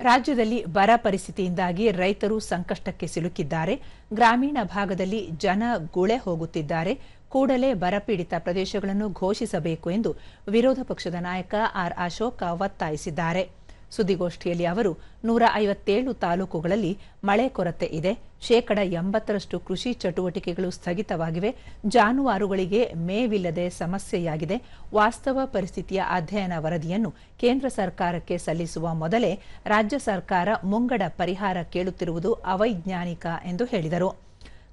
ರಾಜ್ಯದಲ್ಲಿ ಬರ ಪರಿಸ್ಥಿತಿಯಿಂದಾಗಿ ರೈತರು ಸಂಕಷ್ಟಕ್ಕೆ ಸಿಲುಕಿದ್ದಾರೆ. ಗ್ರಾಮೀಣ ಭಾಗದಲ್ಲಿ ಜನ ಗುಳೆ ಹೋಗುತ್ತಿದ್ದಾರೆ. ಕೂಡಲೇ ಬರಪೀಡಿತ ಪ್ರದೇಶಗಳನ್ನು ಘೋಷಿಸಬೇಕು ಎಂದು ವಿರೋಧ ಪಕ್ಷದ ನಾಯಕ ಆರ್ ಅಶೋಕ ಒತ್ತಾಯಿಸಿದ್ದಾರೆ. ಸುದ್ದಿಗೋಷ್ಠಿಯಲ್ಲಿ ಅವರು 157 ತಾಲೂಕುಗಳಲ್ಲಿ ಮಳೆ ಕೊರತೆ ಇದೆ, 80% ಕೃಷಿ ಚಟುವಟಿಕೆಗಳು ಸ್ಥಗಿತವಾಗಿವೆ, ಜಾನುವಾರುಗಳಿಗೆ ಮೇವಿಲ್ಲದೆ ಸಮಸ್ಯೆಯಾಗಿದೆ, ವಾಸ್ತವ ಪರಿಸ್ಥಿತಿಯ ಅಧ್ಯಯನ ವರದಿಯನ್ನು ಕೇಂದ್ರ ಸರ್ಕಾರಕ್ಕೆ ಸಲ್ಲಿಸುವ ಮೊದಲೇ ರಾಜ್ಯ ಸರ್ಕಾರ ಮುಂಗಡ ಪರಿಹಾರ ಕೇಳುತ್ತಿರುವುದು ಅವೈಜ್ಞಾನಿಕ ಎಂದು ಹೇಳಿದರು.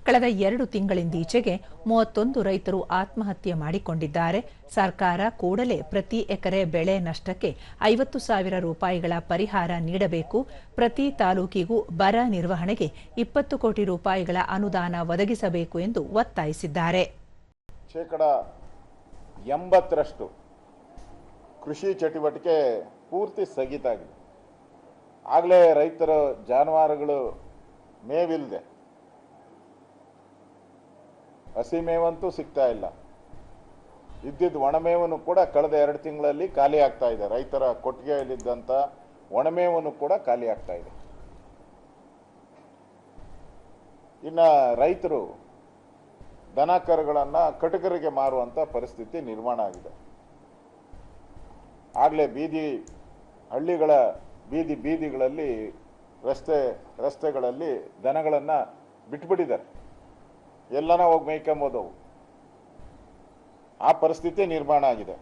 ಕಳೆದ 2 ತಿಂಗಳಿಂದೀಚೆಗೆ 31 ರೈತರು ಆತ್ಮಹತ್ಯೆ ಮಾಡಿಕೊಂಡಿದ್ದಾರೆ. ಸರ್ಕಾರ ಕೂಡಲೇ ಪ್ರತಿ ಎಕರೆ ಬೆಳೆ ನಷ್ಟಕ್ಕೆ 50,000 ರೂಪಾಯಿಗಳ ಪರಿಹಾರ ನೀಡಬೇಕು. ಪ್ರತಿ ತಾಲೂಕಿಗೂ ಬರ ನಿರ್ವಹಣೆಗೆ 20 ಕೋಟಿ ರೂಪಾಯಿಗಳ ಅನುದಾನ ಒದಗಿಸಬೇಕು ಎಂದು ಒತ್ತಾಯಿಸಿದ್ದಾರೆ. 80% ಕೃಷಿ ಚಟುವಟಿಕೆ ಪೂರ್ತಿ ಸ್ಥಗಿತ ಆಗಿದೆ. ಆಗಲೇ ರೈತರ ಜಾನುವಾರುಗಳು ಮೇವಿಲ್ಲದೆ, ಹಸಿ ಮೇವಂತೂ ಸಿಗ್ತಾ ಇಲ್ಲ. ಇದ್ದಿದ್ದು ಒಣಮೇವನ್ನು ಕೂಡ ಕಳೆದ 2 ತಿಂಗಳಲ್ಲಿ ಖಾಲಿ ಆಗ್ತಾ ಇದೆ. ರೈತರ ಕೊಟ್ಟಿಗೆಯಲ್ಲಿದ್ದಂಥ ಒಣಮೇವನ್ನು ಕೂಡ ಖಾಲಿ ಆಗ್ತಾ ಇದೆ. ಇನ್ನು ರೈತರು ದನ ಕರುಗಳನ್ನು ಕಟಕರಿಗೆ ಮಾರುವಂಥ ಪರಿಸ್ಥಿತಿ ನಿರ್ಮಾಣ ಆಗಿದೆ. ಆಗಲೇ ಹಳ್ಳಿಗಳ ಬೀದಿಗಳಲ್ಲಿ ರಸ್ತೆಗಳಲ್ಲಿ ದನಗಳನ್ನು ಬಿಟ್ಬಿಟ್ಟಿದ್ದಾರೆ. ಎಲ್ಲನ ಹೋಗಿ ಮೇಯ್ಕೊಂಬೋದು. ಆ ಪರಿಸ್ಥಿತಿ ನಿರ್ಮಾಣ ಆಗಿದೆ.